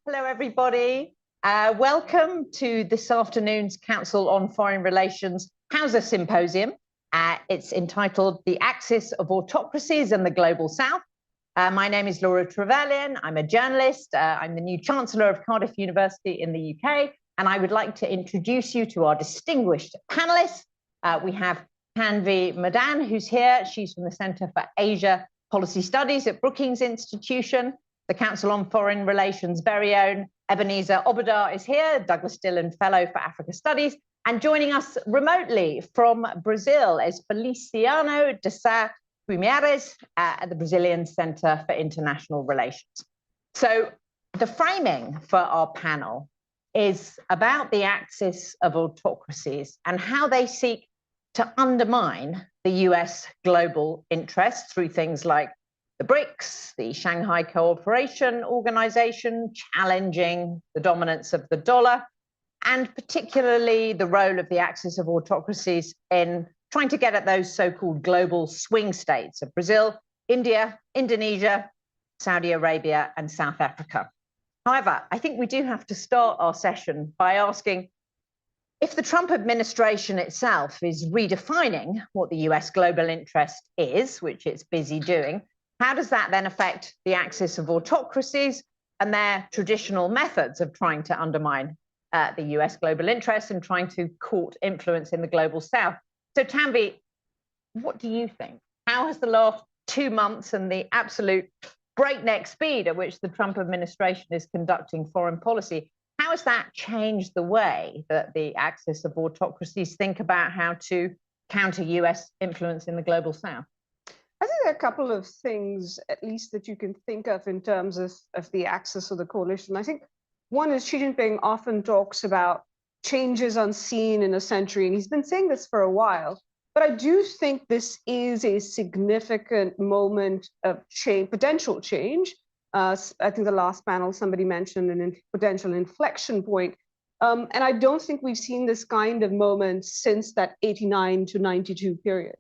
Hello, everybody. Welcome to this afternoon's Council on Foreign Relations Hausa Symposium. It's entitled The Axis of Autocracies and the Global South. My name is Laura Trevelyan. I'm a journalist. I'm the new Chancellor of Cardiff University in the UK, and I would like to introduce you to our distinguished panelists. We have Tanvi Madan, who's here. She's from the Centre for Asia Policy Studies at Brookings Institution. The Council on Foreign Relations' very own Ebenezer Obadare is here, Douglas Dillon Fellow for Africa Studies. And joining us remotely from Brazil is Feliciano de Guimarães at the Brazilian Center for International Relations. So the framing for our panel is about the axis of autocracies and how they seek to undermine the US global interests through things like the BRICS, the Shanghai Cooperation Organization, challenging the dominance of the dollar, and particularly the role of the axis of autocracies in trying to get at those so-called global swing states of Brazil, India, Indonesia, Saudi Arabia, and South Africa. However, I think we do have to start our session by asking if the Trump administration itself is redefining what the US global interest is, which it's busy doing. How does that then affect the axis of autocracies and their traditional methods of trying to undermine the US global interests and trying to court influence in the global south? So Tanvi, what do you think? How has the last 2 months and the absolute breakneck speed at which the Trump administration is conducting foreign policy, how has that changed the way that the axis of autocracies think about how to counter US influence in the global south? I think there are a couple of things, at least, that you can think of in terms of the axis of the coalition. I think one is Xi Jinping often talks about changes unseen in a century, and he's been saying this for a while. But I do think this is a significant moment of change, potential change. I think the last panel, somebody mentioned a potential inflection point. And I don't think we've seen this kind of moment since that 89 to 92 period.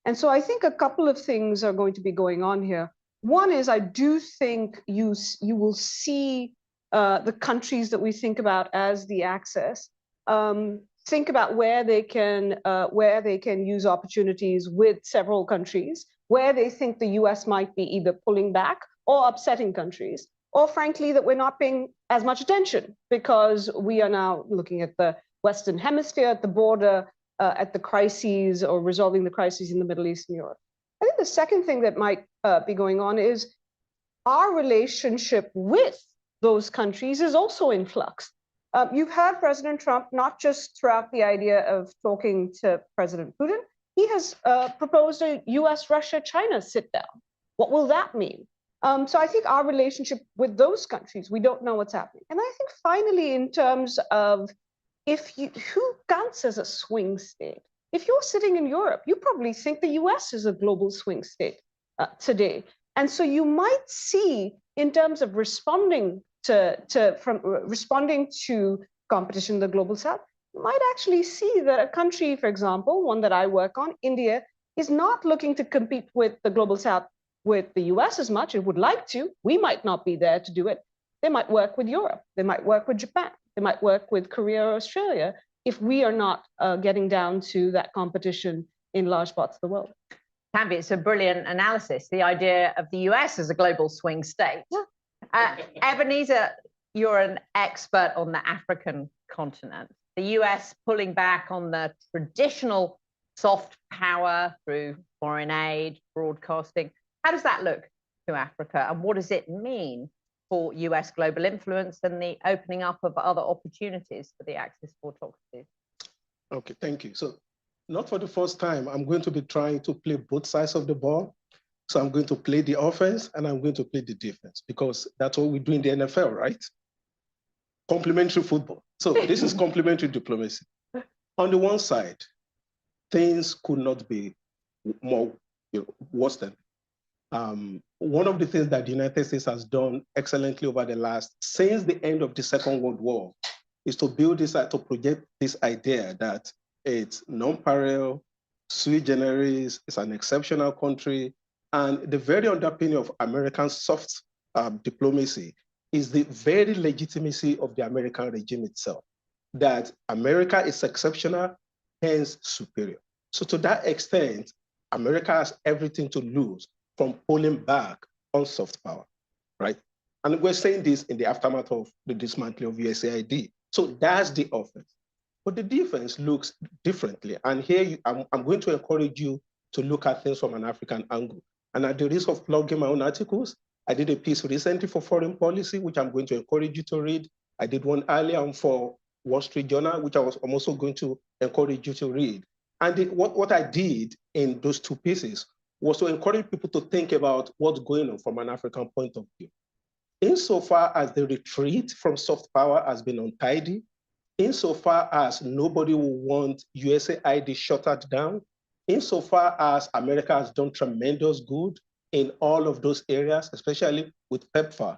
And so I think a couple of things are going to be going on here. One is I do think you will see the countries that we think about as the axis think about where they can use opportunities with several countries, where they think the US might be either pulling back or upsetting countries, or frankly that we're not paying as much attention because we are now looking at the Western Hemisphere, at the border, at the crises or resolving the crises in the Middle East and Europe. I think the second thing that might be going on is our relationship with those countries is also in flux. You've heard President Trump not just throw out the idea of talking to President Putin, he has proposed a US-Russia-China sit-down. What will that mean? So I think our relationship with those countries, we don't know what's happening. And I think finally, in terms of who counts as a swing state? If you're sitting in Europe, you probably think the US is a global swing state today. And so you might see, in terms of responding to competition in the global south, you might actually see that a country, for example, one that I work on, India, is not looking to compete with the global south with the US as much. It would like to. We might not be there to do it. They might work with Europe. They might work with Japan. They might work with Korea or Australia if we are not getting down to that competition in large parts of the world. Tanvi, it's a brilliant analysis, the idea of the US as a global swing state. Yeah. Ebenezer, you're an expert on the African continent. The US pulling back on the traditional soft power through foreign aid, broadcasting. How does that look to Africa, and what does it mean for US global influence and the opening up of other opportunities for the axis of autocracies? Okay, thank you. So not for the first time, I'm going to be trying to play both sides of the ball. So I'm going to play the offense and I'm going to play the defense because that's what we do in the NFL, right? Complementary football. So this is complementary diplomacy. On the one side, things could not be more worse than one of the things that the United States has done excellently over the since the end of the Second World War, is to build this, to project this idea that it's non-parallel, sui generis, it's an exceptional country, and the very underpinning of American soft diplomacy is the very legitimacy of the American regime itself, that America is exceptional, hence superior. So to that extent, America has everything to lose from pulling back on soft power, right? And we're saying this in the aftermath of the dismantling of USAID. So that's the offense. But the defense looks differently. And here I'm going to encourage you to look at things from an African angle. And at the risk of plugging my own articles, I did a piece recently for Foreign Policy, which I'm going to encourage you to read. I did one earlier for Wall Street Journal, which I'm also going to encourage you to read. And what I did in those two pieces was to encourage people to think about what's going on from an African point of view. Insofar as the retreat from soft power has been untidy, insofar as nobody will want USAID shuttered down, insofar as America has done tremendous good in all of those areas, especially with PEPFAR,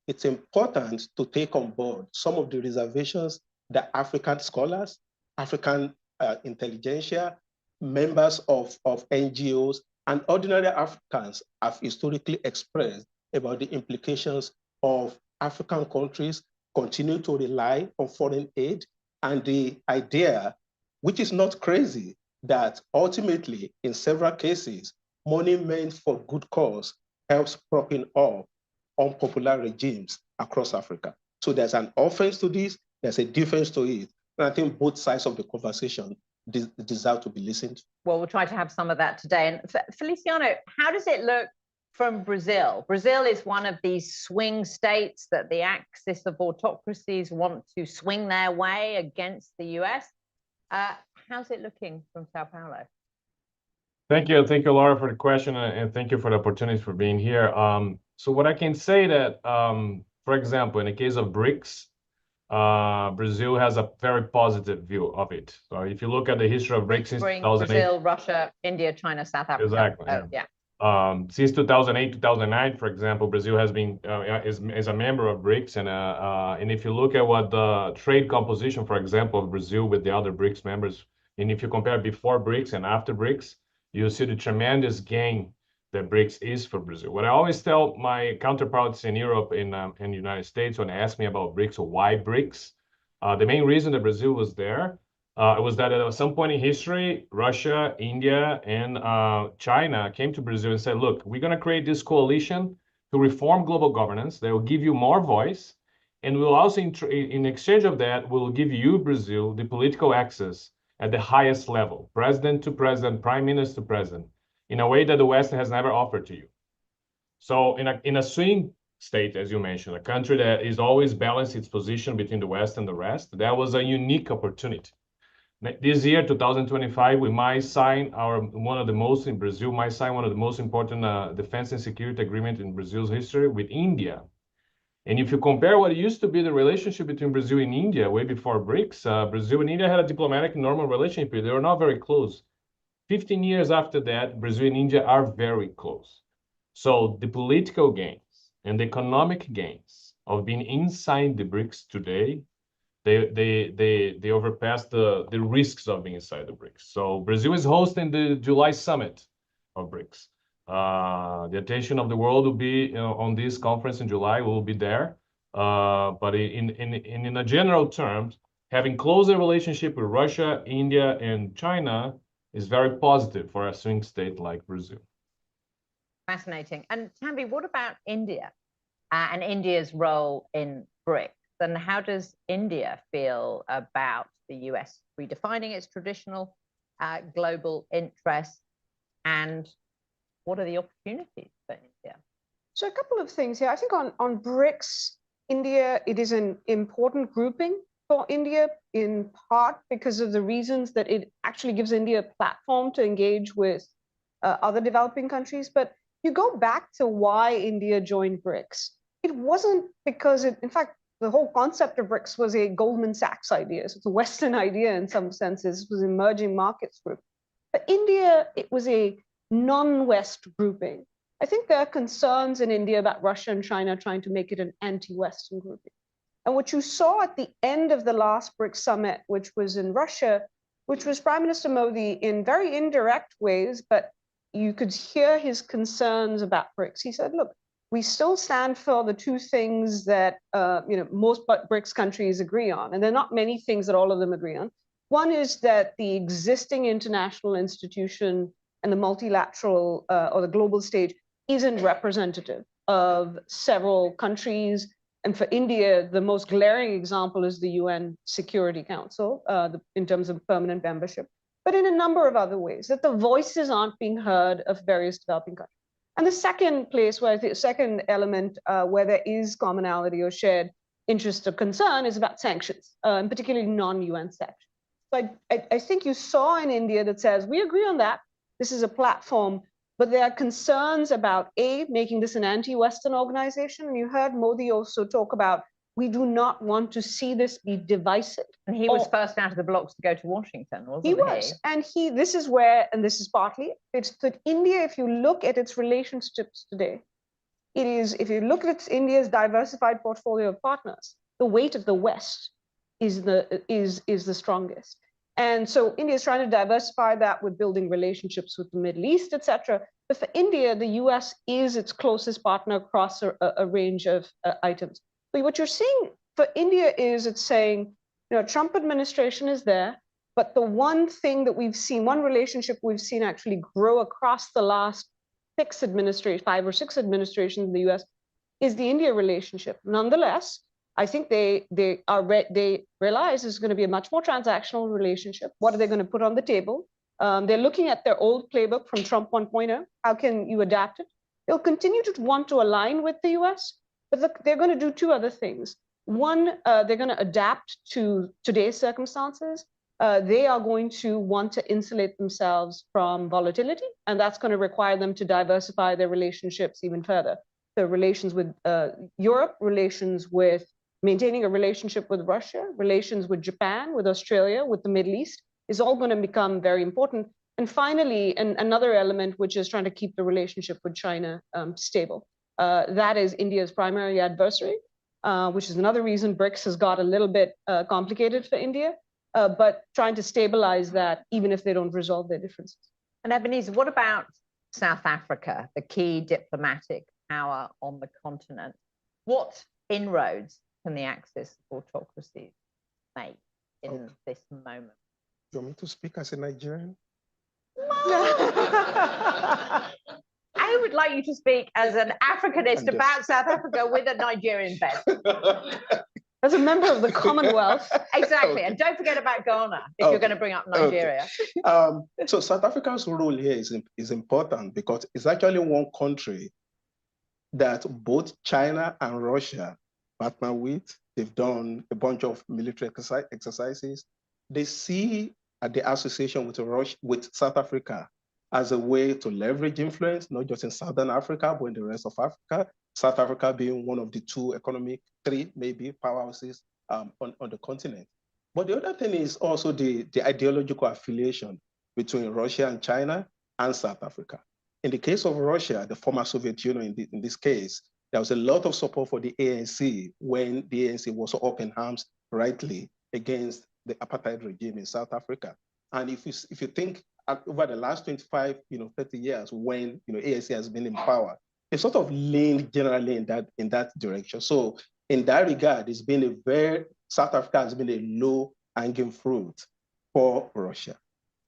it's important to take on board some of the reservations that African scholars, African intelligentsia, members of NGOs, and ordinary Africans have historically expressed about the implications of African countries continue to rely on foreign aid, and the idea, which is not crazy, that ultimately, in several cases, money meant for good cause helps propping up unpopular regimes across Africa. So there's an offense to this, there's a defense to it. And I think both sides of the conversation deserve to be listened to. Well, we'll try to have some of that today. And Feliciano, how does it look from Brazil? Brazil is one of these swing states that the axis of autocracies want to swing their way against the US. How's it looking from Sao Paulo? Thank you, Laura, for the question, and thank you for the opportunity for being here. So what I can say that, for example, in the case of BRICS, Brazil has a very positive view of it. So if you look at the history of BRICS since 2008, Brazil, Russia, India, China, South Africa. Exactly. Yeah. Since 2008, 2009, for example, Brazil has been is a member of BRICS, and if you look at what the trade composition, for example, of Brazil with the other BRICS members, and if you compare before BRICS and after BRICS, you see the tremendous gain that BRICS is for Brazil. What I always tell my counterparts in Europe and the United States when they ask me about BRICS or why BRICS, the main reason that Brazil was there was that at some point in history, Russia, India, and China came to Brazil and said, look, we're going to create this coalition to reform global governance that will give you more voice, and we'll also, in exchange of that, we'll give you, Brazil, the political access at the highest level, president to president, prime minister to president, in a way that the West has never offered to you. So in a swing state, as you mentioned, a country that is always balanced its position between the West and the rest, that was a unique opportunity. This year, 2025, we might sign one of the most important defense and security agreement in Brazil's history with India. And if you compare what used to be the relationship between Brazil and India way before BRICS, Brazil and India had a diplomatic normal relationship. They were not very close. 15 years after that, Brazil and India are very close. So the political gains and the economic gains of being inside the BRICS today, they overpass the risks of being inside the BRICS. So Brazil is hosting the July summit of BRICS. The attention of the world will be on this conference in July. We will be there. But in a general terms, having closer relationship with Russia, India, and China is very positive for a swing state like Brazil. Fascinating. And Tanvi, what about India and India's role in BRICS? And how does India feel about the US redefining its traditional global interests? And what are the opportunities for India? So a couple of things here. I think on BRICS, India, it is an important grouping for India, in part because of the reasons that it actually gives India a platform to engage with other developing countries. But you go back to why India joined BRICS. It wasn't because in fact, the whole concept of BRICS was a Goldman Sachs idea. So it's a Western idea in some senses. It was an emerging markets group. For India, it was a non-West grouping. I think there are concerns in India about Russia and China trying to make it an anti-Western grouping. And what you saw at the end of the last BRICS summit, which was in Russia, which was Prime Minister Modi in very indirect ways, but you could hear his concerns about BRICS. He said, look, we still stand for the two things that most BRICS countries agree on, and there are not many things that all of them agree on. One is that the existing international institution and the multilateral or the global stage isn't representative of several countries. And for India, the most glaring example is the UN Security Council in terms of permanent membership, but in a number of other ways, that the voices aren't being heard of various developing countries. And the second place where the second element where there is commonality or shared interest or concern is about sanctions, and particularly non-UN sanctions. So I think you saw in India that says, we agree on that. This is a platform, but there are concerns about making this an anti-Western organization. And you heard Modi also talk about, we do not want to see this be divisive. And he was first out of the blocks to go to Washington, wasn't he? He was, and this is where, and this is partly, it's that India, if you look at its relationships today, it is, if you look at India's diversified portfolio of partners, the weight of the West is the strongest. And so India is trying to diversify that with building relationships with the Middle East, et cetera. But for India, the US is its closest partner across a range of items. But what you're seeing for India is it's saying, Trump administration is there, but the one thing that we've seen, one relationship we've seen actually grow across the last 5 or 6 administrations in the US is the India relationship. Nonetheless, I think they realize it's going to be a much more transactional relationship. What are they going to put on the table? They're looking at their old playbook from Trump 1.0. How can you adapt it? They'll continue to want to align with the US, but they're going to do 2 other things. One, they're going to adapt to today's circumstances. They are going to want to insulate themselves from volatility, and that's going to require them to diversify their relationships even further. The relations with Europe, relations with maintaining a relationship with Russia, relations with Japan, with Australia, with the Middle East, is all going to become very important. And finally, another element, which is trying to keep the relationship with China stable. That is India's primary adversary, which is another reason BRICS has got a little bit complicated for India, but trying to stabilize that even if they don't resolve their differences. And Ebenezer, what about South Africa, the key diplomatic power on the continent? What inroads can the axis of autocracies make in this moment? You want me to speak as a Nigerian? I would like you to speak as an Africanist about South Africa with a Nigerian bent. As a member of the Commonwealth. Exactly, Okay. And don't forget about Ghana if you're going to bring up Nigeria. Okay. So South Africa's role here is important because it's actually one country that both China and Russia partner with. They've done a bunch of military exercises. They see the association with South Africa as a way to leverage influence, not just in Southern Africa, but in the rest of Africa. South Africa being one of the 2 economic, 3 maybe powerhouses on the continent. But the other thing is also the ideological affiliation between Russia and China and South Africa. In the case of Russia, the former Soviet Union in this case, there was a lot of support for the ANC when the ANC was up in arms rightly against the apartheid regime in South Africa. And if you think over the last 25, 30 years when ANC has been in power, it sort of leaned generally in that direction. So in that regard, it's been South Africa has been a low-hanging fruit for Russia.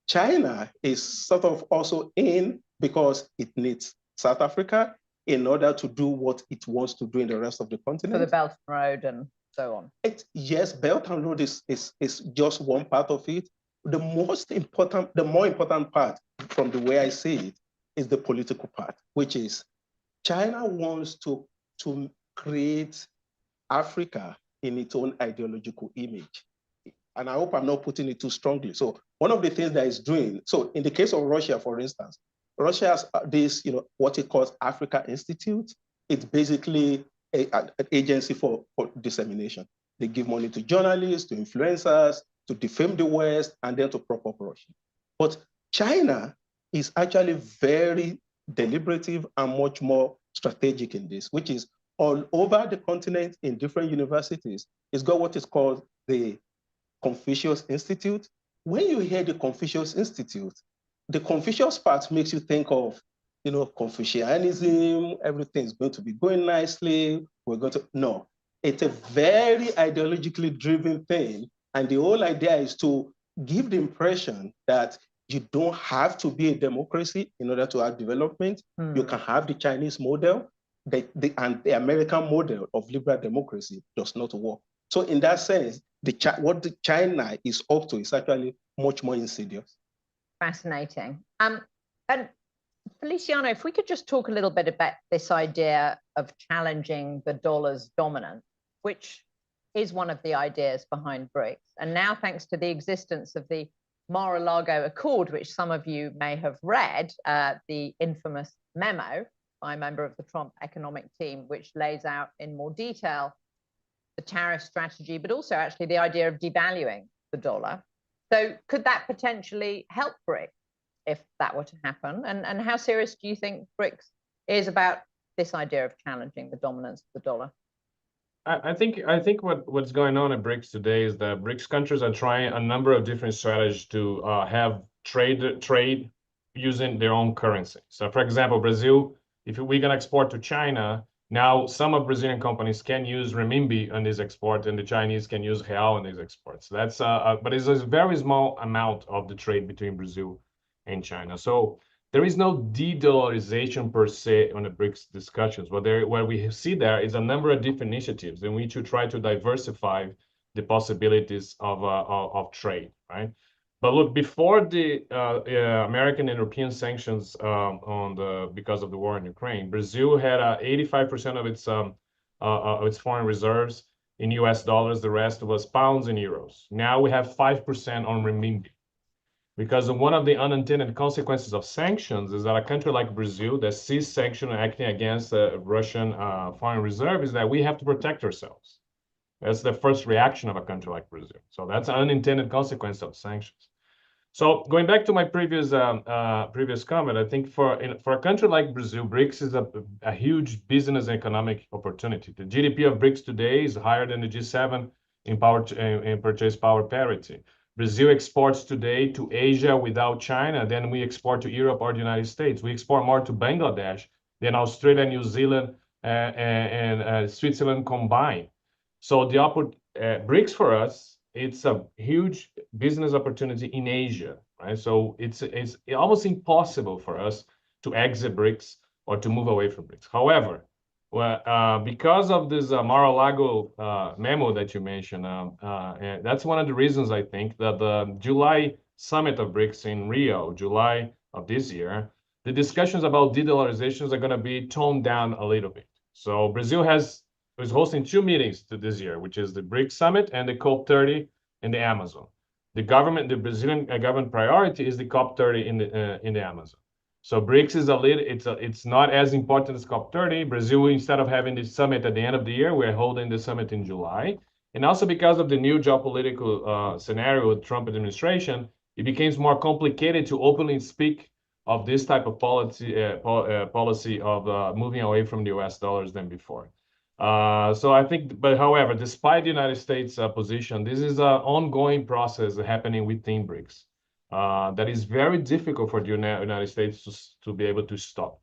China is sort of also in because it needs South Africa in order to do what it wants to do in the rest of the continent. For the Belt and Road and so on. Yes, Belt and Road is just one part of it. The more important part from the way I see it is the political part, which is China wants to create Africa in its own ideological image. And I hope I'm not putting it too strongly. So one of the things that it's doing, so in the case of Russia, for instance, Russia has this, what it calls Africa Institute. It's basically an agency for dissemination. They give money to journalists, to influencers, to defame the West, and then to prop up Russia. But China is actually very deliberative and much more strategic in this, which is all over the continent in different universities. It's got what is called the Confucius Institute. When you hear the Confucius Institute, the Confucius part makes you think of Confucianism, everything's going to be going nicely. We're going to, no, it's a very ideologically driven thing. And the whole idea is to give the impression that you don't have to be a democracy in order to have development. You can have the Chinese model, and the American model of liberal democracy does not work. So in that sense, what China is up to is actually much more insidious. Fascinating. And Feliciano, if we could just talk a little bit about this idea of challenging the dollar's dominance, which is one of the ideas behind BRICS. And now, thanks to the existence of the Mar-a-Lago Accord, which some of you may have read, the infamous memo by a member of the Trump economic team, which lays out in more detail the tariff strategy, but also actually the idea of devaluing the dollar. So could that potentially help BRICS if that were to happen? And how serious do you think BRICS is about this idea of challenging the dominance of the dollar? I think what's going on at BRICS today is that BRICS countries are trying a number of different strategies to have trade using their own currency. So, for example, Brazil, if we're going to export to China, now some of Brazilian companies can use renminbi on these exports, and the Chinese can use real on these exports. That's but it's a very small amount of the trade between Brazil and China. So there is no de-dollarization per se on the BRICS discussions. What we see there is a number of different initiatives in which you try to diversify the possibilities of trade, right? But look, before the American and European sanctions because of the war in Ukraine, Brazil had 85% of its foreign reserves in US dollars. The rest was pounds and euros. Now we have 5% on renminbi. Because one of the unintended consequences of sanctions is that a country like Brazil that sees sanctions acting against the Russian foreign reserve is that we have to protect ourselves. That's the first reaction of a country like Brazil. So that's an unintended consequence of sanctions. So going back to my previous comment, I think for a country like Brazil, BRICS is a huge business and economic opportunity. The GDP of BRICS today is higher than the G7 in purchase power parity. Brazil exports today to Asia without China than we export to Europe or the United States. We export more to Bangladesh than Australia, New Zealand, and Switzerland combined. So the BRICS for us, it's a huge business opportunity in Asia, right? So it's almost impossible for us to exit BRICS or to move away from BRICS. However, because of this Mar-a-Lago memo that you mentioned, that's one of the reasons I think that the July summit of BRICS in Rio, July of this year, the discussions about de-dollarizations are going to be toned down a little bit. So Brazil is hosting 2 meetings this year, which is the BRICS summit and the COP30 in the Amazon. The Brazilian government priority is the COP30 in the Amazon. So BRICS is it's not as important as COP30. Brazil, instead of having the summit at the end of the year, we're holding the summit in July. And also because of the new geopolitical scenario with Trump administration, it becomes more complicated to openly speak of this type of policy of moving away from the US dollars than before. So I think, but however, despite the United States position, this is an ongoing process happening within BRICS. That is very difficult for the United States to be able to stop.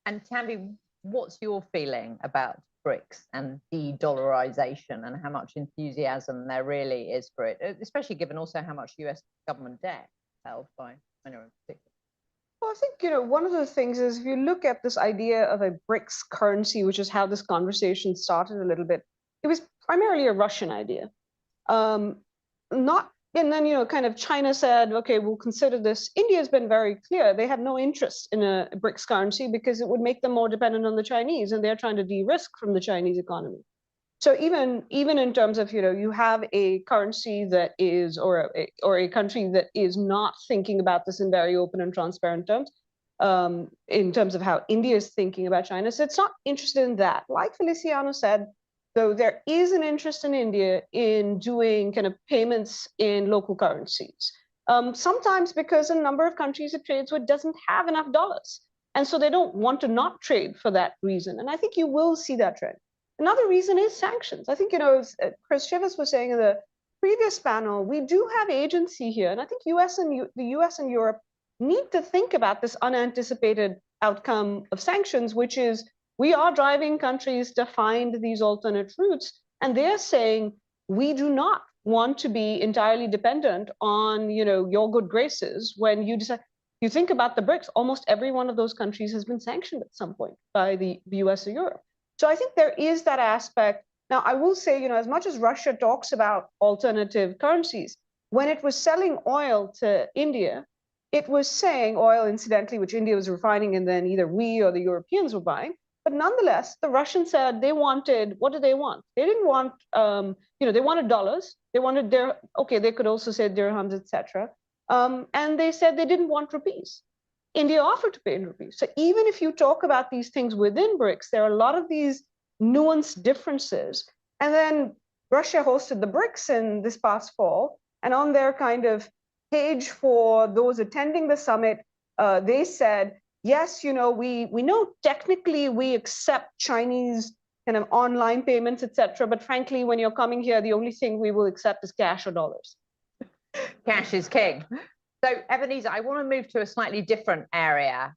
And Tanvi, what's your feeling about BRICS and de-dollarization and how much enthusiasm there really is for it, especially given also how much US government debt held by China in particular? Well, I think, one of the things is if you look at this idea of a BRICS currency, which is how this conversation started a little bit, it was primarily a Russian idea. And then, kind of China said, okay, we'll consider this. India has been very clear. They have no interest in a BRICS currency because it would make them more dependent on the Chinese, and they're trying to de-risk from the Chinese economy. So even in terms of, you have a currency that is, or a country that is not thinking about this in very open and transparent terms, in terms of how India is thinking about China. So it's not interested in that. Like Feliciano said, though, there is an interest in India in doing kind of payments in local currencies. Sometimes because a number of countries it trades with doesn't have enough dollars. And so they don't want to not trade for that reason. And I think you will see that trend. Another reason is sanctions. I think, as Chris Chivas was saying in the previous panel, we do have agency here. And I think the US and Europe need to think about this unanticipated outcome of sanctions, which is we are driving countries to find these alternate routes, and they're saying we do not want to be entirely dependent on your good graces when you decide. You think about the BRICS, almost every one of those countries has been sanctioned at some point by the US or Europe. So I think there is that aspect. Now, I will say, as much as Russia talks about alternative currencies, when it was selling oil to India, it was saying oil, incidentally, which India was refining, and then either we or the Europeans were buying. But nonetheless, the Russians said they wanted, what did they want? They didn't want, they wanted dollars. They wanted they could also say dirhams, etc. And they said they didn't want rupees. India offered to pay in rupees. So even if you talk about these things within BRICS, there are a lot of these nuanced differences. And then Russia hosted the BRICS in this past fall, and on their kind of page for those attending the summit, they said, yes, we know technically we accept Chinese kind of online payments, etc. But frankly, when you're coming here, the only thing we will accept is cash or dollars. Cash is king. So, Ebenezer, I want to move to a slightly different area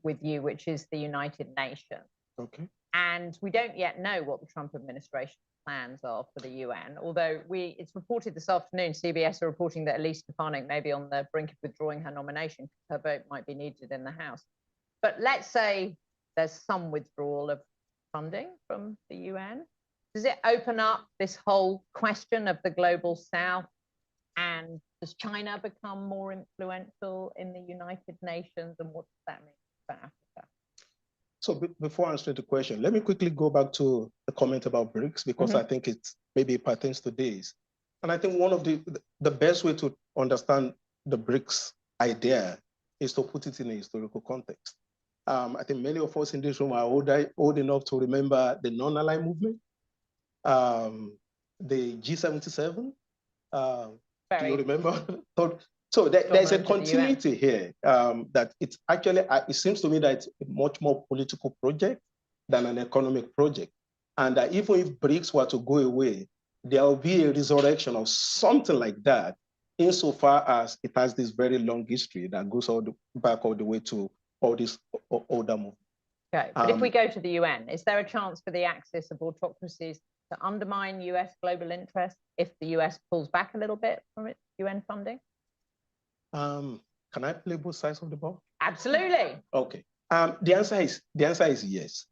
with you, which is the United Nations. Okay. And we don't yet know what the Trump administration plans are for the UN, although it's reported this afternoon, CBS are reporting that Elise Stefanik may be on the brink of withdrawing her nomination because her vote might be needed in the House. But let's say there's some withdrawal of funding from the UN. Does it open up this whole question of the global South? And does China become more influential in the United Nations? And what does that mean for Africa? So before answering the question, let me quickly go back to the comment about BRICS, because I think it's maybe pertains to this. And I think one of the best way to understand the BRICS idea is to put it in a historical context. I think many of us in this room are old enough to remember the non-aligned movement, the G77. Do you remember? So there's a continuity here that it's actually, it seems to me that it's a much more political project than an economic project. And even if BRICS were to go away, there will be a resurrection of something like that, insofar as it has this very long history that goes back all the way to all this older movement. Okay, but if we go to the UN, is there a chance for the axis of autocracies to undermine US global interests if the US pulls back a little bit from its UN funding? Can I play both sides of the ball? Absolutely. Okay. The answer is yes.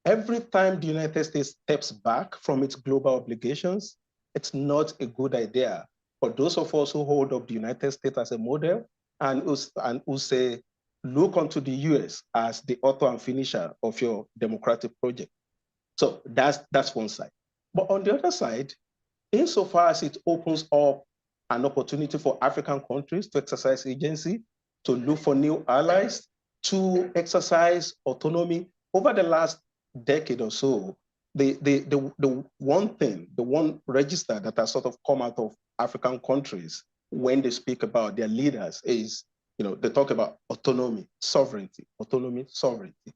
Every time the United States steps back from its global obligations, it's not a good idea for those of us who hold up the United States as a model and who say, look onto the US as the author and finisher of your democratic project. So that's one side. But on the other side, insofar as it opens up an opportunity for African countries to exercise agency, to look for new allies, to exercise autonomy. Over the last decade or so, the one register that has sort of come out of African countries when they speak about their leaders is, they talk about autonomy, sovereignty, autonomy, sovereignty.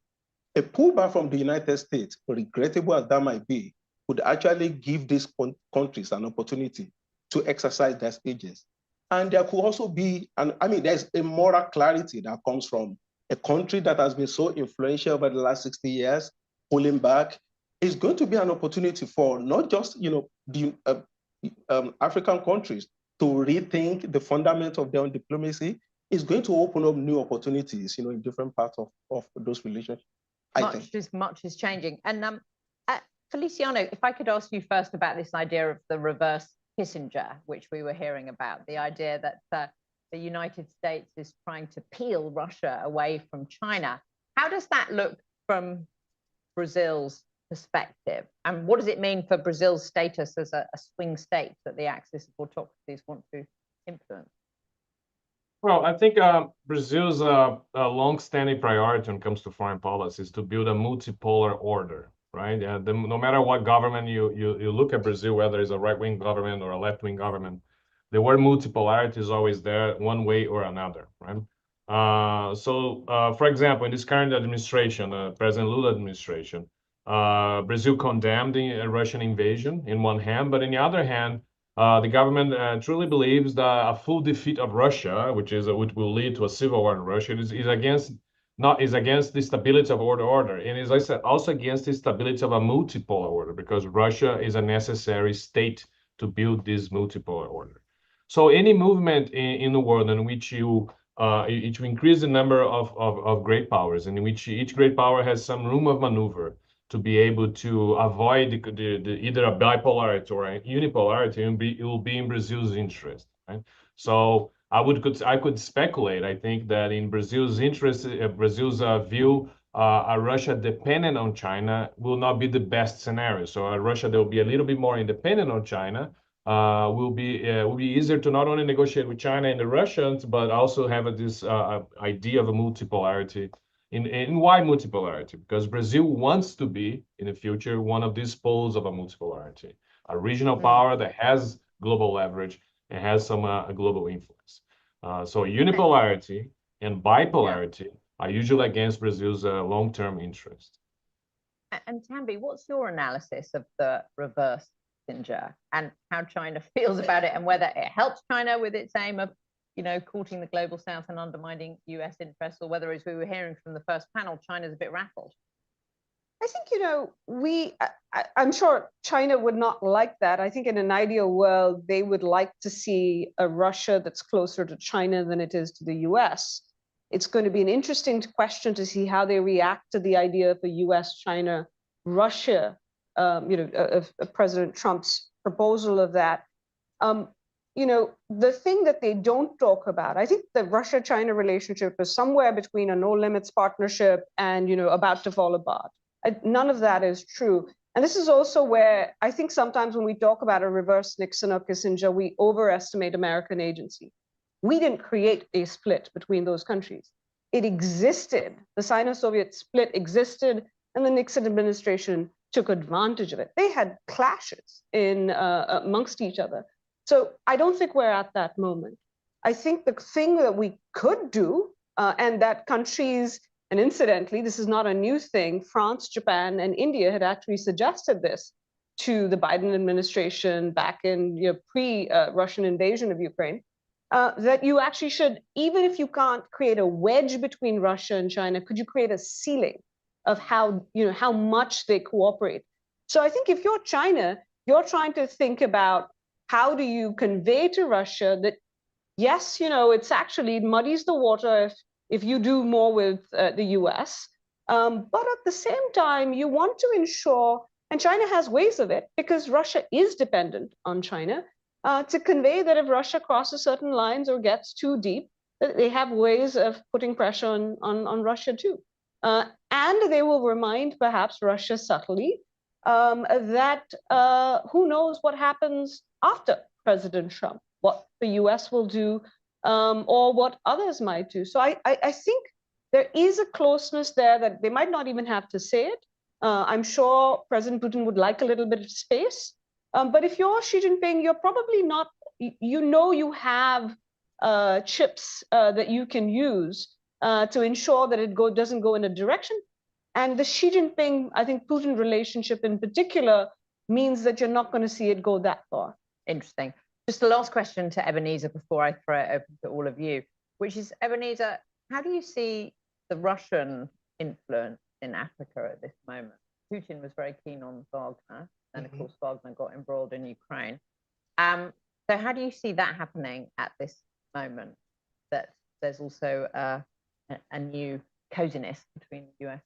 A pullback from the United States, regrettable as that might be, would actually give these countries an opportunity to exercise their agency. And there could also be, there's a moral clarity that comes from a country that has been so influential over the last 60 years, pulling back. Is going to be an opportunity for not just, the African countries to rethink the fundamentals of their own diplomacy. It's going to open up new opportunities, in different parts of those relationships. Much is changing. And Feliciano, if I could ask you first about this idea of the reverse Kissinger, which we were hearing about, the idea that the United States is trying to peel Russia away from China. How does that look from Brazil's perspective? And what does it mean for Brazil's status as a swing state that the axis of autocracies want to influence? Well, I think Brazil's long-standing priority when it comes to foreign policy is to build a multipolar order, right? No matter what government you look at Brazil, whether it's a right-wing government or a left-wing government, the word multipolarity is always there one way or another, right? For example, in this current administration, President Lula administration, Brazil condemned the Russian invasion in one hand, but in the other hand, the government truly believes that a full defeat of Russia, which will lead to a civil war in Russia, is against the stability of order, and as I said, also against the stability of a multipolar order, because Russia is a necessary state to build this multipolar order. So any movement in the world in which you increase the number of great powers, and in which each great power has some room of maneuver to be able to avoid either a bipolarity or a unipolarity, it will be in Brazil's interest, right? So I could speculate. I think that in Brazil's interest, Brazil's view, a Russia dependent on China will not be the best scenario. So a Russia that will be a little bit more independent on China will be easier to not only negotiate with China and the Russians, but also have this idea of a multipolarity. And why multipolarity? Because Brazil wants to be, in the future, one of these poles of a multipolarity, a regional power that has global leverage and has some global influence. So unipolarity and bipolarity are usually against Brazil's long-term interest. And Tanvi, what's your analysis of the reverse Kissinger and how China feels about it, and whether it helps China with its aim of, courting the global south and undermining US interests, or whether, as we were hearing from the first panel, China's a bit rattled? I think, I'm sure China would not like that. I think in an ideal world, they would like to see a Russia that's closer to China than it is to the US. It's going to be an interesting question to see how they react to the idea of a US, China, Russia, of President Trump's proposal of that. The thing that they don't talk about, I think the Russia-China relationship is somewhere between a no-limits partnership and, about to fall apart. None of that is true. And this is also where I think sometimes when we talk about a reverse Nixon or Kissinger, we overestimate American agency. We didn't create a split between those countries. It existed. The Sino-Soviet split existed, and the Nixon administration took advantage of it. They had clashes amongst each other. So I don't think we're at that moment. I think the thing that we could do, and that countries, and incidentally, this is not a new thing, France, Japan, and India had actually suggested this to the Biden administration back in pre-Russian invasion of Ukraine, that you actually should, even if you can't create a wedge between Russia and China, could you create a ceiling of how much they cooperate? So I think if you're China, you're trying to think about how do you convey to Russia that, yes, it's actually, it muddies the water if you do more with the US, but at the same time, you want to ensure, and China has ways of it, because Russia is dependent on China, to convey that if Russia crosses certain lines or gets too deep, that they have ways of putting pressure on Russia too. And they will remind perhaps Russia subtly that who knows what happens after President Trump, what the US will do, or what others might do. So I think there is a closeness there that they might not even have to say it. I'm sure President Putin would like a little bit of space. But if you're Xi Jinping, you're probably not, you have chips that you can use to ensure that it doesn't go in a direction. And the Xi Jinping, I think, Putin relationship in particular means that you're not going to see it go that far. Interesting. Just the last question to Ebenezer before I throw it open to all of you, which is, Ebenezer, how do you see the Russian influence in Africa at this moment? Putin was very keen on Wagner, and of course Wagner got embroiled in Ukraine. So how do you see that happening at this moment, that there's also a new coziness between the US?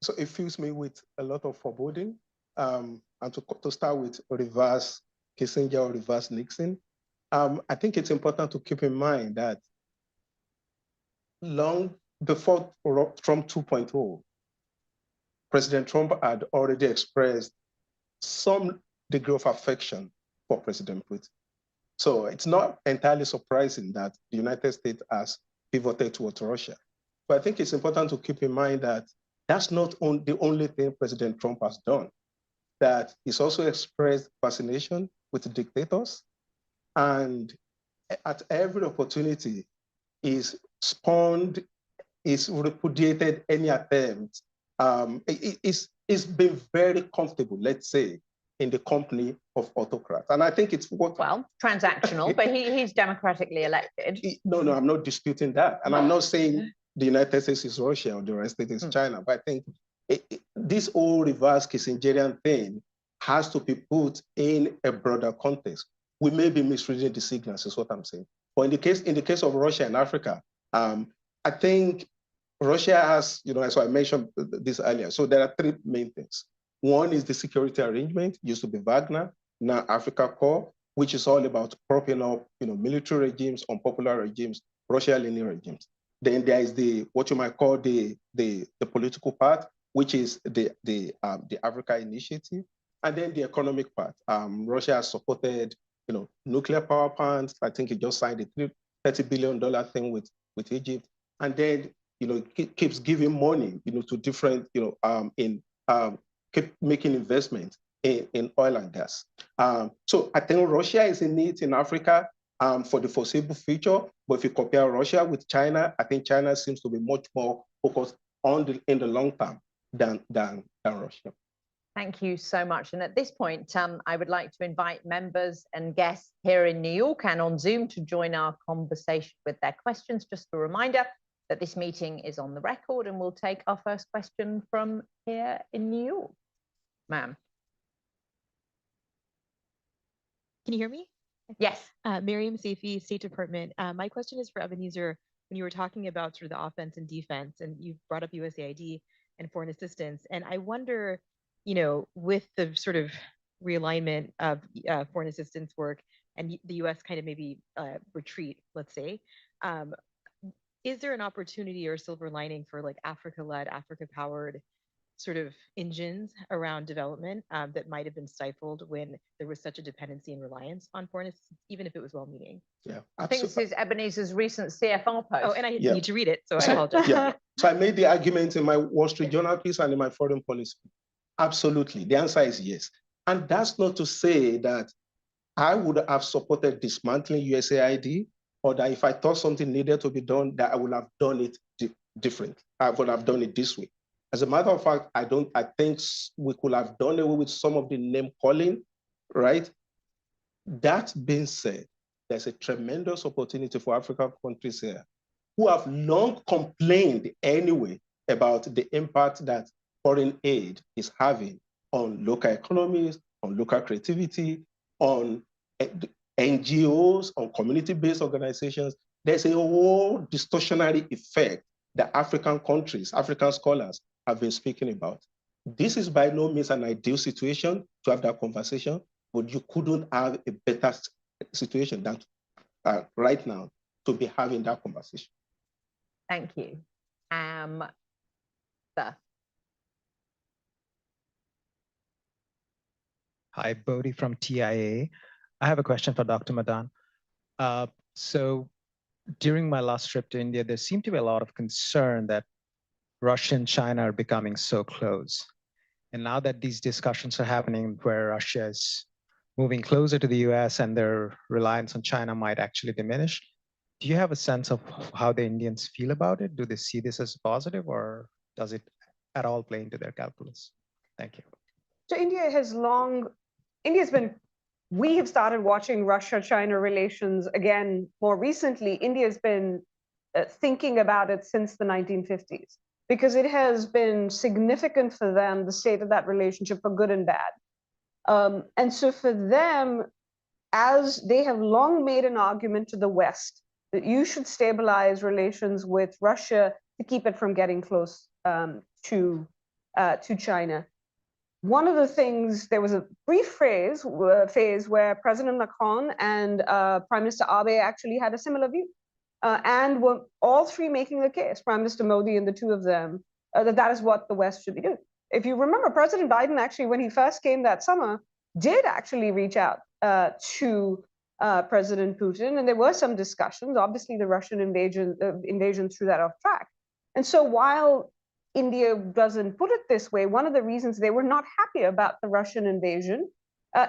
So it fills me with a lot of foreboding. And to start with reverse Kissinger or reverse Nixon, I think it's important to keep in mind that long before Trump 2.0, President Trump had already expressed some degree of affection for President Putin. So it's not entirely surprising that the United States has pivoted towards Russia. But I think it's important to keep in mind that that's not the only thing President Trump has done, that he's also expressed fascination with dictators, and at every opportunity is repudiated any attempt. It's been very comfortable, let's say, in the company of autocrats. And I think it's what... Well, transactional, but he's democratically elected. No, I'm not disputing that. And I'm not saying the United States is Russia or the United States is China, but I think this whole reverse Kissingerian thing has to be put in a broader context. We may be misreading the signals, is what I'm saying. But in the case of Russia and Africa, I think Russia has, as I mentioned this earlier, so there are three main things. One is the security arrangement, used to be Wagner, now Africa Corps, which is all about propping up, military regimes, unpopular regimes, Russia-leaning regimes. Then there is what you might call the political part, which is the Africa Initiative, and then the economic part. Russia has supported, nuclear power plants. I think it just signed a $30 billion thing with Egypt, and then keeps giving money, to different, keep making investments in oil and gas. So I think Russia is in it in Africa for the foreseeable future. But if you compare Russia with China, I think China seems to be much more focused in the long term than Russia. Thank you so much. And at this point, I would like to invite members and guests here in New York and on Zoom to join our conversation with their questions. Just a reminder that this meeting is on the record, and we'll take our first question from here in New York. Ma'am. Can you hear me? Yes. Miriam Safi, State Department. My question is for Ebenezer. When you were talking about sort of the offense and defense, and you brought up USAID and foreign assistance, and I wonder, with the sort of realignment of foreign assistance work and the U.S. kind of maybe retreat, let's say, is there an opportunity or silver lining for like Africa-led, Africa-powered sort of engines around development that might have been stifled when there was such a dependency and reliance on foreign assistance, even if it was well-meaning? Yeah, I think this is Ebenezer's recent CFR post. Oh, and I need to read it, so I apologize. Yeah. So I made the argument in my Wall Street Journal piece and in my foreign policy. Absolutely. The answer is yes. And that's not to say that I would have supported dismantling USAID, or that if I thought something needed to be done, that I would have done it different. I would have done it this way. As a matter of fact, I think we could have done away with some of the name calling, right? That being said, there's a tremendous opportunity for African countries here who have long complained anyway about the impact that foreign aid is having on local economies, on local creativity, on NGOs, on community-based organizations. There's a whole distortionary effect that African countries, African scholars have been speaking about. This is by no means an ideal situation to have that conversation, but you couldn't have a better situation than right now to be having that conversation. Thank you. Sir. Hi, Bodhi from TIA. I have a question for Dr. Madan. So during my last trip to India, there seemed to be a lot of concern that Russia and China are becoming so close. And now that these discussions are happening where Russia is moving closer to the US and their reliance on China might actually diminish, do you have a sense of how the Indians feel about it? Do they see this as positive, or does it at all play into their calculus? Thank you. So we have started watching Russia-China relations again more recently. India's been thinking about it since the 1950s, because it has been significant for them, the state of that relationship, for good and bad. And so for them, as they have long made an argument to the West that you should stabilize relations with Russia to keep it from getting close to China. One of the things, there was a brief phase where President Macron and Prime Minister Abe actually had a similar view, and were all three making the case, Prime Minister Modi and the two of them, that is what the West should be doing. If you remember, President Biden actually, when he first came that summer, did actually reach out to President Putin, and there were some discussions. Obviously, the Russian invasion threw that off track. And so while India doesn't put it this way, one of the reasons they were not happy about the Russian invasion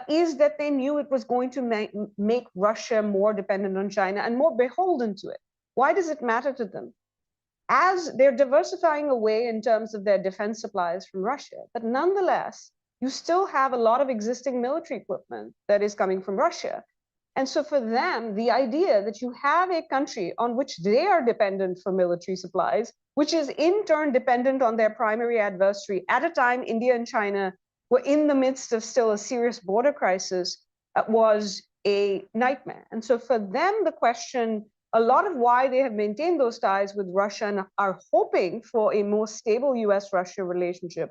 is that they knew it was going to make Russia more dependent on China and more beholden to it. Why does it matter to them? As they're diversifying away in terms of their defense supplies from Russia, but nonetheless, you still have a lot of existing military equipment that is coming from Russia. And so for them, the idea that you have a country on which they are dependent for military supplies, which is in turn dependent on their primary adversary, at a time India and China were in the midst of still a serious border crisis, was a nightmare. And so for them, the question, a lot of why they have maintained those ties with Russia and are hoping for a more stable US-Russia relationship,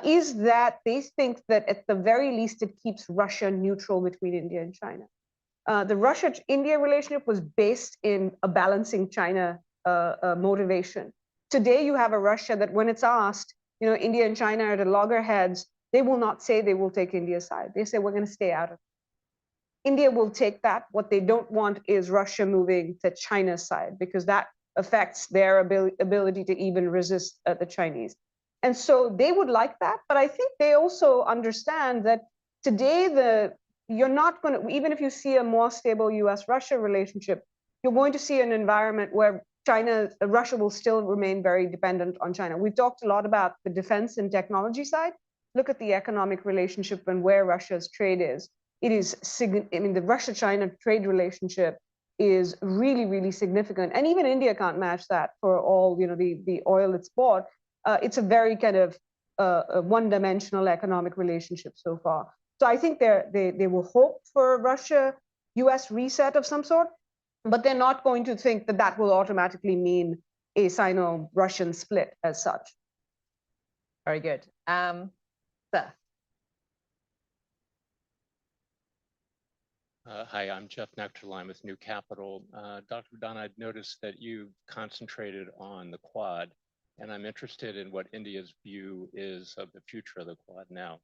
is that they think that at the very least it keeps Russia neutral between India and China. The Russia-India relationship was based in a balancing China motivation. Today, you have a Russia that when it's asked, India and China are at loggerheads, they will not say they will take India's side. They say, we're going to stay out of it. India will take that. What they don't want is Russia moving to China's side, because that affects their ability to even resist the Chinese. And so they would like that. But I think they also understand that today, you're not going to, even if you see a more stable US-Russia relationship, you're going to see an environment where Russia will still remain very dependent on China. We've talked a lot about the defense and technology side. Look at the economic relationship and where Russia's trade is. It is, the Russia-China trade relationship is really, really significant. And even India can't match that for all, the oil it's bought. It's a very kind of a one-dimensional economic relationship so far. So I think they will hope for a Russia-US reset of some sort, but they're not going to think that that will automatically mean a Sino-Russian split as such. Very good. Sir. Hi, I'm Jeff Nectarline with New Capital. Dr. Madan, I've noticed that you've concentrated on the Quad, and I'm interested in what India's view is of the future of the Quad now.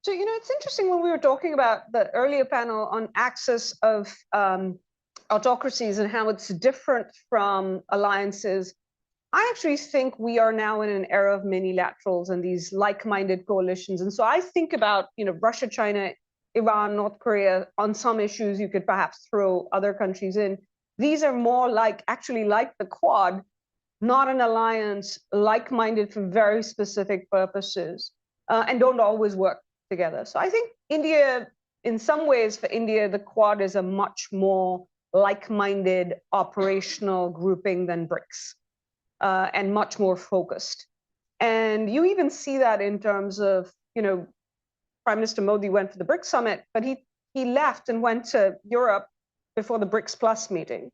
So, it's interesting when we were talking about the earlier panel on axis of autocracies and how it's different from alliances. I actually think we are now in an era of minilaterals and these like-minded coalitions. And so I think about, Russia, China, Iran, North Korea. On some issues, you could perhaps throw other countries in. These are more actually like the Quad, not an alliance, like-minded for very specific purposes, and don't always work together. So I think India, in some ways for India, the Quad is a much more like-minded operational grouping than BRICS, and much more focused. And you even see that in terms of, Prime Minister Modi went for the BRICS summit, but he left and went to Europe before the BRICS Plus meeting.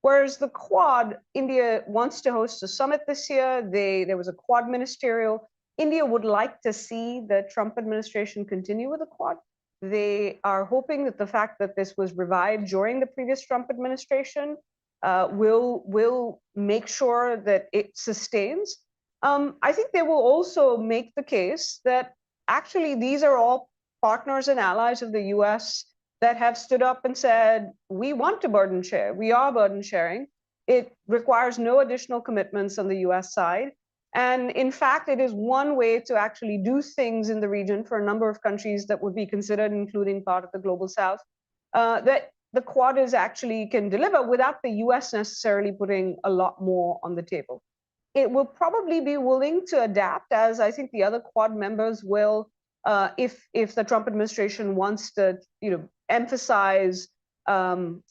Whereas the Quad, India wants to host a summit this year. There was a Quad ministerial. India would like to see the Trump administration continue with the Quad. They are hoping that the fact that this was revived during the previous Trump administration will make sure that it sustains. I think they will also make the case that actually these are all partners and allies of the US that have stood up and said, we want to burden share. We are burden sharing. It requires no additional commitments on the US side. And in fact, it is one way to actually do things in the region for a number of countries that would be considered, including part of the global South, that the Quad is actually can deliver without the US necessarily putting a lot more on the table. It will probably be willing to adapt, as I think the other Quad members will, if the Trump administration wants to, emphasize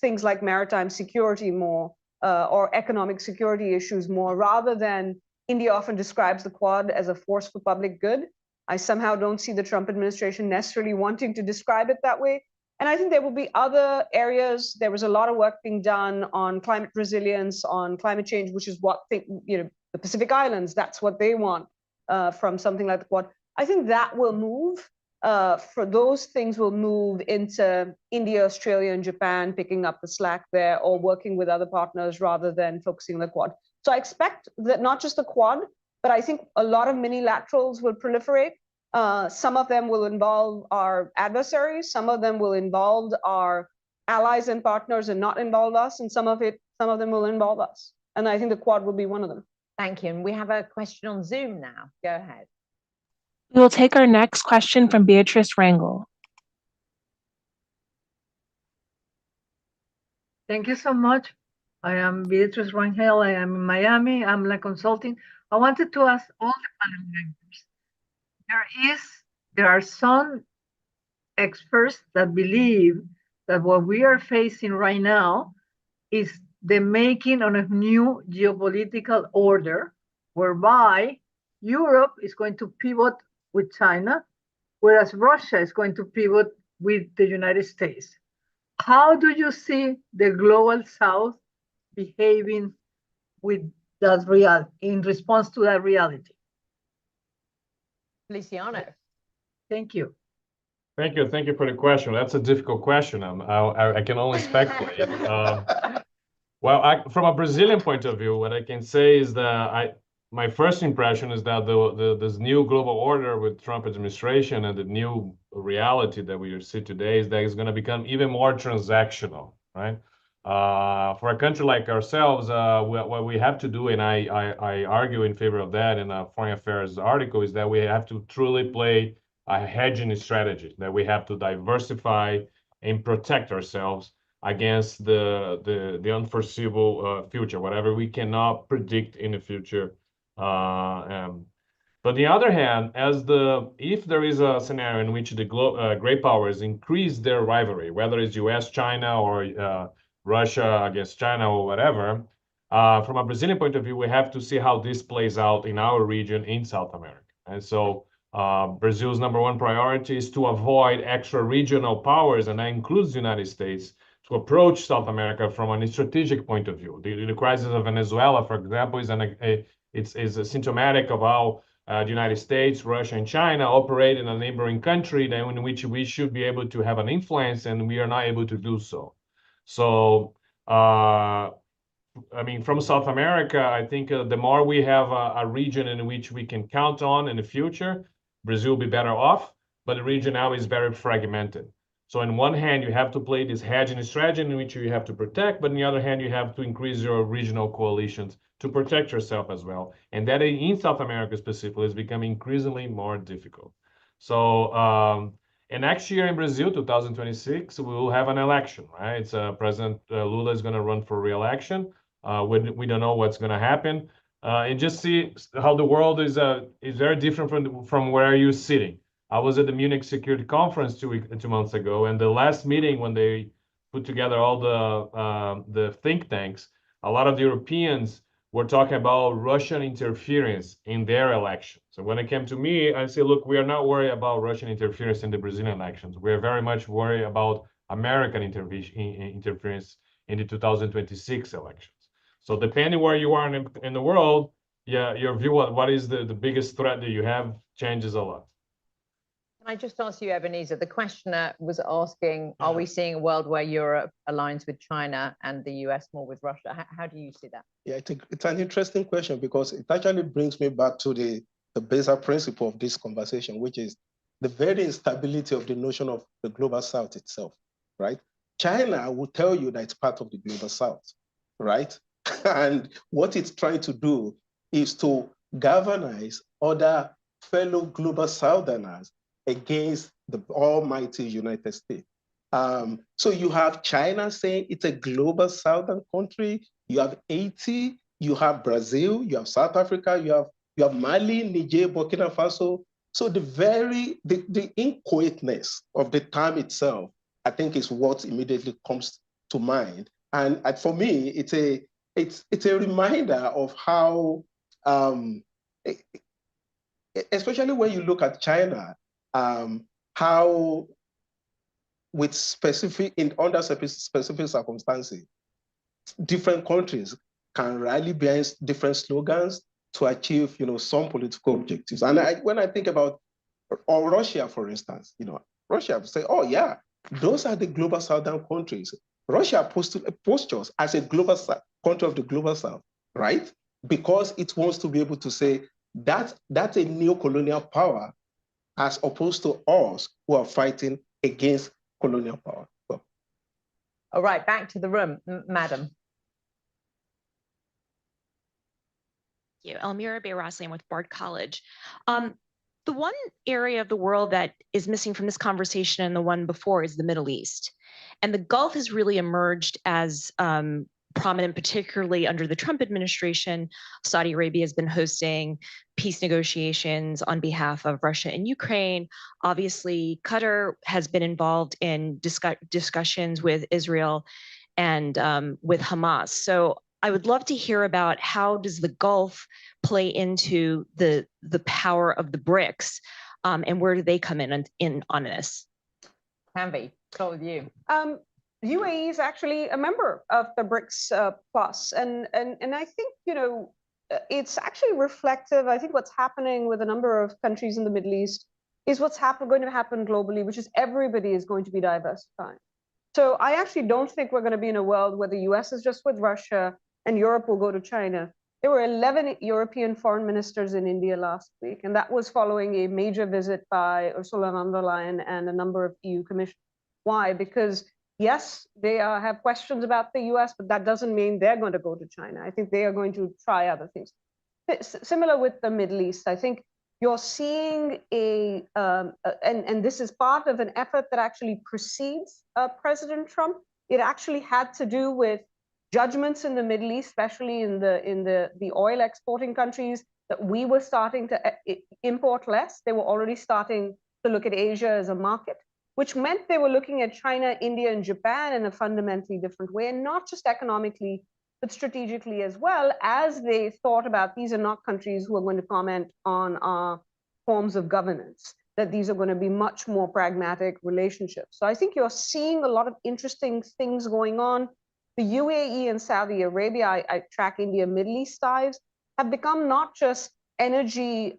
things like maritime security more, or economic security issues more, rather than India often describes the Quad as a force for public good. I somehow don't see the Trump administration necessarily wanting to describe it that way. And I think there will be other areas. There was a lot of work being done on climate resilience, on climate change, which is what the Pacific Islands, that's what they want from something like the Quad. I think that will move. For those things will move into India, Australia, and Japan, picking up the slack there, or working with other partners rather than focusing on the Quad. So I expect that not just the Quad, but I think a lot of minilaterals will proliferate. Some of them will involve our adversaries. Some of them will involve our allies and partners and not involve us. And some of them will involve us. And I think the Quad will be one of them. Thank you. And we have a question on Zoom now. Go ahead. We will take our next question from Beatrice Rangel. Thank you so much. I am Beatrice Rangel. I am in Miami. I'm consulting. I wanted to ask all the panel members, there are some experts that believe that what we are facing right now is the making of a new geopolitical order, whereby Europe is going to pivot with China, whereas Russia is going to pivot with the United States. How do you see the global South behaving with that in response to that reality? Feliciano. Thank you. Thank you for the question. That's a difficult question. I can only speculate. Well, from a Brazilian point of view, what I can say is that my first impression is that this new global order with Trump administration and the new reality that we see today is that it's going to become even more transactional, right? For a country like ourselves, what we have to do, and I argue in favor of that in a Foreign Affairs article, is that we have to truly play a hedging strategy, that we have to diversify and protect ourselves against the unforeseeable future, whatever we cannot predict in the future. But on the other hand, if there is a scenario in which the great powers increase their rivalry, whether it's US, China, or Russia against China or whatever, from a Brazilian point of view, we have to see how this plays out in our region in South America. And so Brazil's #1 priority is to avoid extra regional powers, and that includes the United States, to approach South America from a strategic point of view. The crisis of Venezuela, for example, is symptomatic of how the United States, Russia, and China operate in a neighboring country in which we should be able to have an influence, and we are not able to do so. So, I mean, from South America, I think the more we have a region in which we can count on in the future, Brazil will be better off, but the region now is very fragmented. So on one hand, you have to play this hedging strategy in which you have to protect, but on the other hand, you have to increase your regional coalitions to protect yourself as well. And that in South America specifically is becoming increasingly more difficult. So, and next year in Brazil, 2026, we will have an election, right? It's President Lula is going to run for re-election. We don't know what's going to happen. And just see how the world is very different from where you're sitting. I was at the Munich Security Conference 2 months ago, and the last meeting when they put together all the think tanks, a lot of the Europeans were talking about Russian interference in their elections. So when it came to me, I said, look, we are not worried about Russian interference in the Brazilian elections. We are very much worried about American interference in the 2026 elections. So depending where you are in the world, yeah, your view of what is the biggest threat that you have changes a lot. Can I just ask you, Ebenezer, the questioner was asking, are we seeing a world where Europe aligns with China and the US more with Russia? How do you see that? Yeah, it's an interesting question because it actually brings me back to the basic principle of this conversation, which is the very instability of the notion of the global South itself, right? China will tell you that it's part of the global South, right? And what it's trying to do is to galvanize other fellow global Southerners against the almighty United States. So you have China saying it's a global Southern country. You have Haiti, you have Brazil, you have South Africa, you have Mali, Niger, Burkina Faso. So the inchoateness of the term itself, I think, is what immediately comes to mind. And for me, it's a reminder of how, especially when you look at China, how with under specific circumstances, different countries can rally behind different slogans to achieve, some political objectives. And when I think about Russia, for instance, Russia say, oh yeah, those are the global Southern countries. Russia postures as a global country of the global South, right? Because it wants to be able to say that's a neo-colonial power as opposed to us who are fighting against colonial power. So. All right, back to the room, Madam. Thank you. Elmira Bayraslian with Bard College. The one area of the world that is missing from this conversation and the one before is the Middle East. And the Gulf has really emerged as prominent, particularly under the Trump administration. Saudi Arabia has been hosting peace negotiations on behalf of Russia and Ukraine. Obviously, Qatar has been involved in discussions with Israel and with Hamas. So I would love to hear about how does the Gulf play into the power of the BRICS, and where do they come in on this? Tanvi, start with you. UAE is actually a member of the BRICS plus, and I think, you know, it's actually reflective. I think what's happening with a number of countries in the Middle East is what's going to happen globally, which is everybody is going to be diversifying. So I actually don't think we're going to be in a world where the US is just with Russia and Europe will go to China. There were 11 European foreign ministers in India last week, and that was following a major visit by Ursula von der Leyen and a number of EU commissioners. Why? Because yes, they have questions about the US, but that doesn't mean they're going to go to China. I think they are going to try other things. Similar with the Middle East, I think you're seeing and this is part of an effort that actually precedes President Trump. It actually had to do with judgments in the Middle East, especially in the oil exporting countries, that we were starting to import less. They were already starting to look at Asia as a market, which meant they were looking at China, India, and Japan in a fundamentally different way, and not just economically, but strategically as well, as they thought about these are not countries who are going to comment on our forms of governance, that these are going to be much more pragmatic relationships. So I think you're seeing a lot of interesting things going on. The UAE and Saudi Arabia, I track India, Middle East ties, have become not just energy,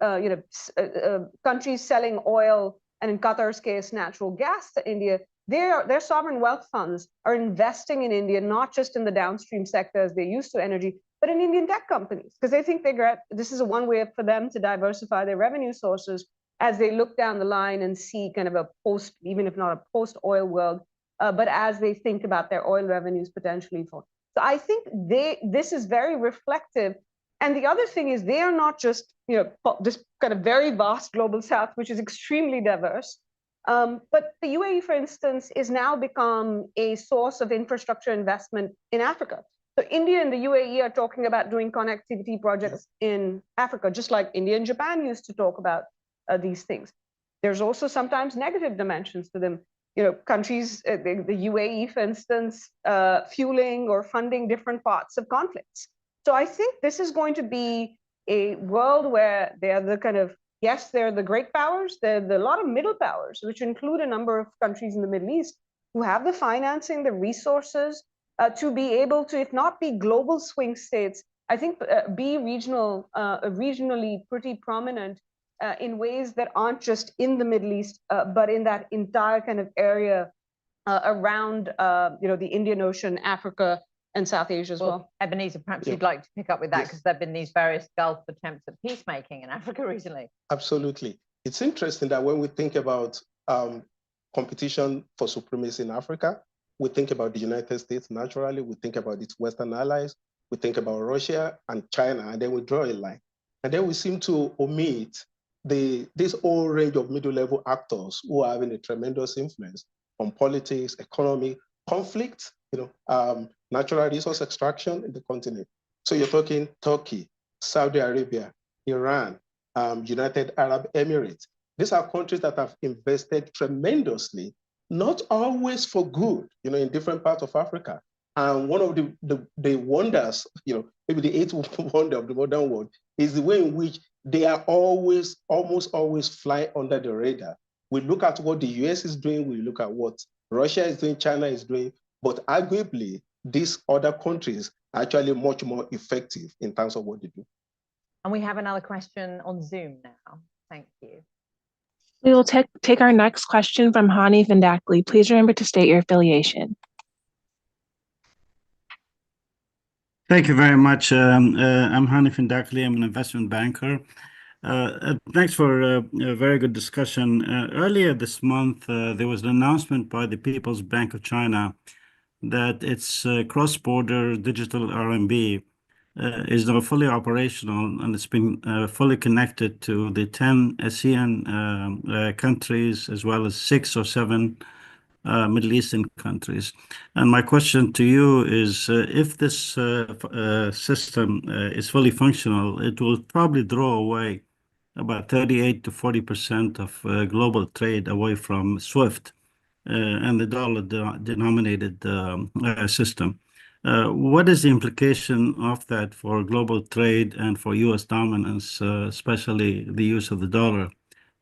countries selling oil, and in Qatar's case, natural gas to India. Their sovereign wealth funds are investing in India, not just in the downstream sector as they used to energy, but in Indian tech companies, because they think this is a one way for them to diversify their revenue sources as they look down the line and see kind of a post, even if not a post-oil world, but as they think about their oil revenues potentially for. So I think this is very reflective. And the other thing is they are not just, you know, this kind of very vast global south, which is extremely diverse. But the UAE, for instance, is now become a source of infrastructure investment in Africa. So India and the UAE are talking about doing connectivity projects in Africa, just like India and Japan used to talk about these things. There's also sometimes negative dimensions to them. You know, countries, the UAE, for instance, fueling or funding different parts of conflicts. So I think this is going to be a world where they are the kind of, yes, they're the great powers, they're a lot of middle powers, which include a number of countries in the Middle East who have the financing, the resources to be able to, if not be global swing states, I think be regionally pretty prominent in ways that aren't just in the Middle East, but in that entire kind of area around the Indian Ocean, Africa, and South Asia as well. Ebenezer, perhaps you'd like to pick up with that, because there have been these various Gulf attempts at peacemaking in Africa recently. Absolutely. It's interesting that when we think about competition for supremacy in Africa, we think about the United States naturally, we think about its Western allies, we think about Russia and China, and then we draw a line. And then we seem to omit this whole range of middle-level actors who are having a tremendous influence on politics, economy, conflict, natural resource extraction in the continent. So you're talking Turkey, Saudi Arabia, Iran, United Arab Emirates. These are countries that have invested tremendously, not always for good, in different parts of Africa. And one of the wonders, maybe the eighth wonder of the modern world is the way in which they are almost always fly under the radar. We look at what the US is doing, we look at what Russia is doing, China is doing, but arguably these other countries are actually much more effective in terms of what they do. And we have another question on Zoom now. Thank you. We will take our next question from Hani Vindakli. Please remember to state your affiliation. Thank you very much. I'm Hani Vindakli. I'm an investment banker. Thanks for a very good discussion. Earlier this month, there was an announcement by the People's Bank of China that its cross-border digital RMB is now fully operational, and it's been fully connected to the 10 ASEAN countries, as well as 6 or 7 Middle Eastern countries. And my question to you is, if this system is fully functional, it will probably draw away about 38 to 40% of global trade away from SWIFT and the dollar-denominated system. What is the implication of that for global trade and for U.S. dominance, especially the use of the dollar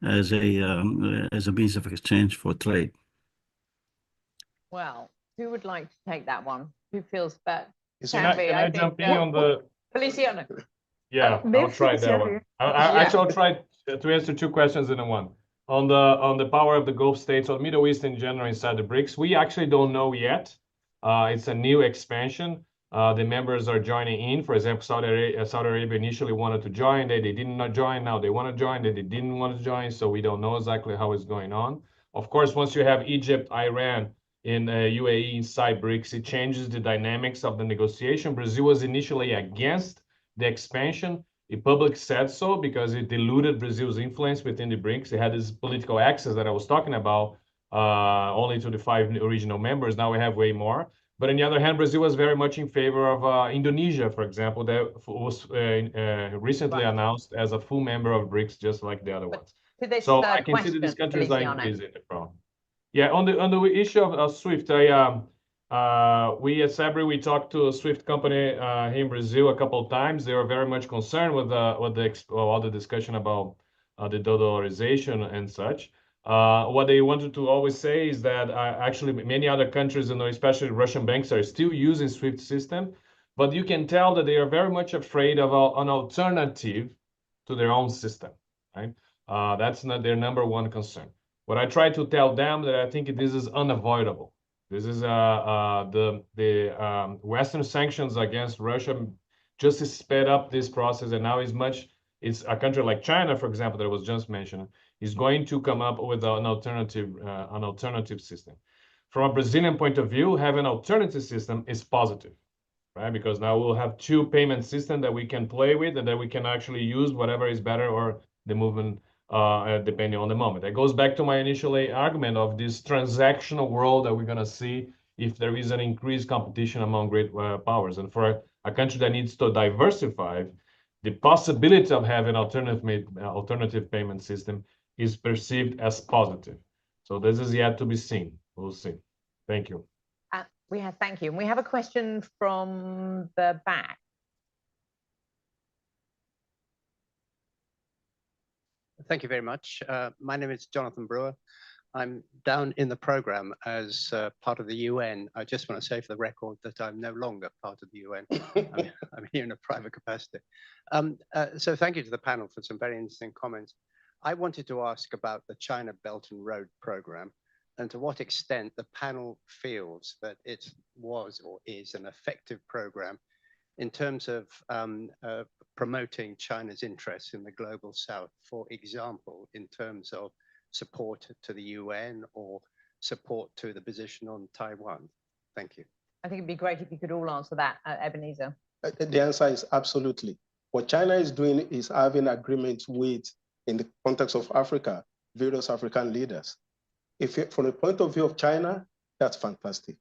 as a means of exchange for trade? Well, who would like to take that one? Who feels better? Can I jump in on the Feliciano. Yeah, I'll try that one. Actually, I'll try to answer two questions in one. On the power of the Gulf states or Middle East in general inside the BRICS, we actually don't know yet. It's a new expansion. The members are joining in. For example, Saudi Arabia initially wanted to join. They did not join. Now they want to join. They didn't want to join. So we don't know exactly how it's going on. Of course, once you have Egypt, Iran, in UAE inside BRICS, it changes the dynamics of the negotiation. Brazil was initially against the expansion. The public said so because it diluted Brazil's influence within the BRICS. It had this political access that I was talking about, only to the 5 original members. Now we have way more. But on the other hand, Brazil was very much in favor of Indonesia, for example, that was recently announced as a full member of BRICS, just like the other ones. So I can see that these countries are increasing the problem. Yeah, on the issue of SWIFT, we at SABRI, we talked to a SWIFT company here in Brazil a couple of times. They were very much concerned with all the discussion about the dollarization and such. What they wanted to always say is that actually many other countries, especially Russian banks, are still using SWIFT system, but you can tell that they are very much afraid of an alternative to their own system, right? That's not their number one concern. What I try to tell them that I think this is unavoidable. This is the Western sanctions against Russia just sped up this process, and now it's a country like China, for example, that was just mentioned, is going to come up with an alternative system. From a Brazilian point of view, having an alternative system is positive, right? Because now we'll have 2 payment systems that we can play with, and that we can actually use whatever is better or the movement. Depending on the moment. That goes back to my initial argument of this transactional world that we're going to see if there is an increased competition among great powers. And for a country that needs to diversify, the possibility of having alternative payment system is perceived as positive. So this is yet to be seen. We'll see. Thank you. Thank you. And we have a question from the back. Thank you very much. My name is Jonathan Brewer. I'm down in the program as part of the UN. I just want to say for the record that I'm no longer part of the UN. I'm here in a private capacity. So thank you to the panel for some very interesting comments. I wanted to ask about the China Belt and Road program and to what extent the panel feels that it was or is an effective program in terms of promoting China's interests in the global south, for example, in terms of support to the UN or support to the position on Taiwan. Thank you. I think it'd be great if you could all answer that, Ebenezer. The answer is absolutely. What China is doing is having agreements with, in the context of Africa, various African leaders. From the point of view of China, that's fantastic,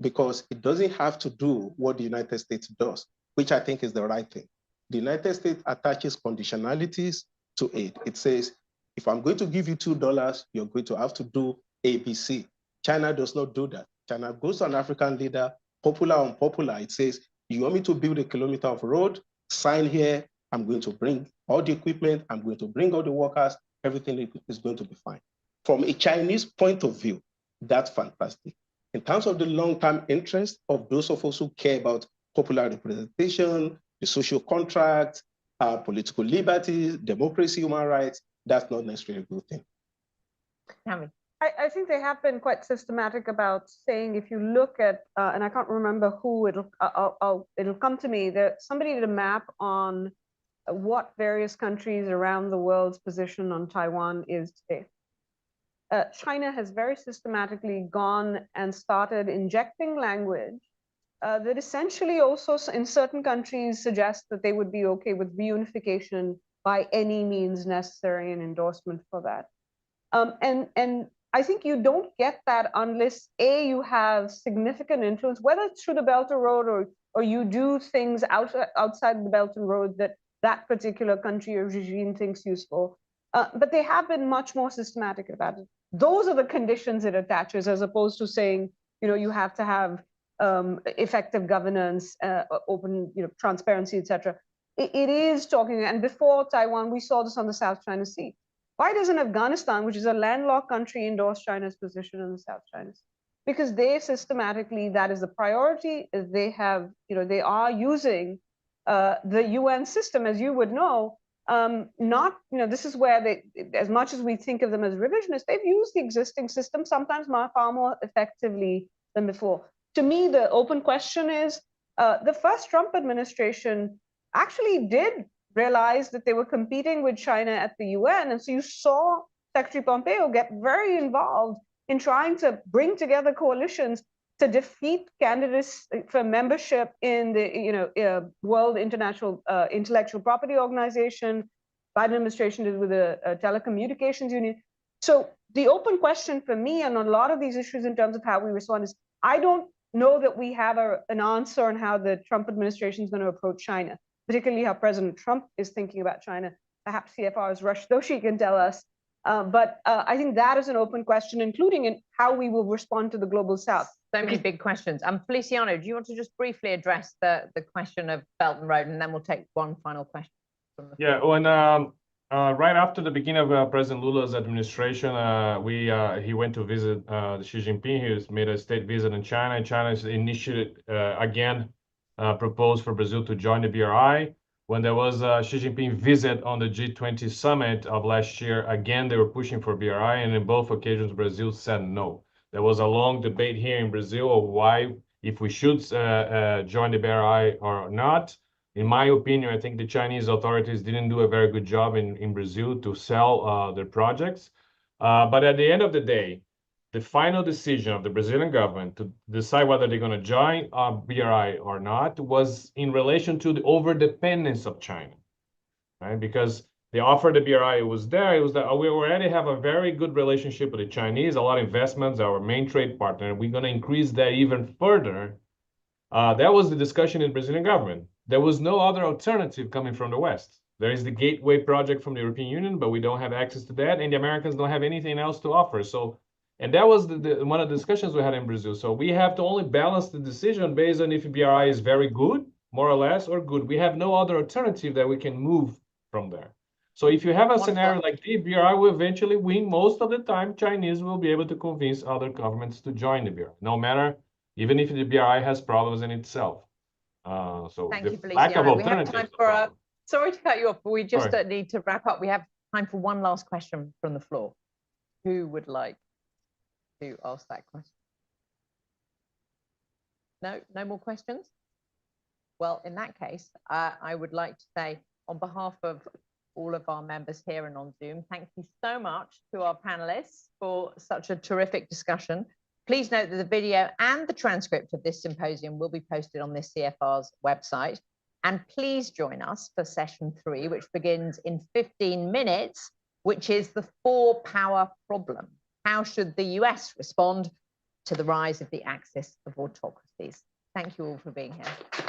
because it doesn't have to do what the United States does, which I think is the right thing. The United States attaches conditionalities to aid. It says, if I'm going to give you $2, you're going to have to do ABC. China does not do that. China goes to an African leader, popular or unpopular. It says, you want me to build a kilometer of road? Sign here. I'm going to bring all the equipment. I'm going to bring all the workers. Everything is going to be fine. From a Chinese point of view, that's fantastic. In terms of the long-term interest of those of us who care about popular representation, the social contract, political liberties, democracy, human rights, that's not necessarily a good thing. Tanvi. I think they have been quite systematic about saying, if you look at, and I can't remember who, it'll come to me, that somebody did a map on what various countries around the world's position on Taiwan is today. China has very systematically gone and started injecting language that essentially also in certain countries suggest that they would be okay with reunification by any means necessary and endorsement for that. And I think you don't get that unless A, you have significant influence, whether it's through the Belt and Road or you do things outside the Belt and Road that particular country or regime thinks useful. But they have been much more systematic about it. Those are the conditions it attaches, as opposed to saying, you have to have effective governance, open, transparency, etc. It is talking, and before Taiwan, we saw this on the South China Sea. Why doesn't Afghanistan, which is a landlocked country, endorse China's position in the South China Sea? Because they systematically, that is the priority. They have, they are using the UN system, as you would know. This is where they, as much as we think of them as revisionists, they've used the existing system sometimes far more effectively than before. To me, the open question is, the first Trump administration actually did realize that they were competing with China at the UN. And so you saw Secretary Pompeo get very involved in trying to bring together coalitions to defeat candidates for membership in the World International Intellectual Property Organization. Biden administration did with the Telecommunications Union. So the open question for me on a lot of these issues in terms of how we respond is, I don't know that we have an answer on how the Trump administration is going to approach China, particularly how President Trump is thinking about China. Perhaps CFR's Rush Doshi can tell us. But I think that is an open question, including in how we will respond to the global South. So many big questions. Feliciano, do you want to just briefly address the question of Belt and Road, and then we'll take one final question from the Yeah, when right after the beginning of President Lula's administration, he went to visit Xi Jinping. He made a state visit in China. And China's initiated again proposed for Brazil to join the BRI. When there was a Xi Jinping visit on the G20 summit of last year, again, they were pushing for BRI, and in both occasions, Brazil said no. There was a long debate here in Brazil of why, if we should join the BRI or not. In my opinion, I think the Chinese authorities didn't do a very good job in Brazil to sell their projects. But at the end of the day, the final decision of the Brazilian government to decide whether they're going to join BRI or not was in relation to the overdependence of China, right? Because the offer the BRI was there, it was that we already have a very good relationship with the Chinese, a lot of investments, our main trade partner. We're going to increase that even further. That was the discussion in the Brazilian government. There was no other alternative coming from the West. There is the Gateway project from the European Union, but we don't have access to that, and the Americans don't have anything else to offer. So, and that was one of the discussions we had in Brazil. So we have to only balance the decision based on if BRI is very good, more or less, or good. We have no other alternative that we can move from there. So if you have a scenario like the BRI will eventually win, most of the time, Chinese will be able to convince other governments to join the BRI, no matter, even if the BRI has problems in itself. So Thank the you, lack of Feliciano. We have time for sorry to cut you off, but we just need to wrap up. We have time for one last question from the floor. Who would like to ask that question? No more questions? Well, in that case, I would like to say on behalf of all of our members here and on Zoom, thank you so much to our panelists for such a terrific discussion. Please note that the video and the transcript of this symposium will be posted on this CFR's website. And please join us for session 3, which begins in 15 minutes, which is the 4-power problem. How should the US respond to the rise of the axis of autocracies? Thank you all for being here.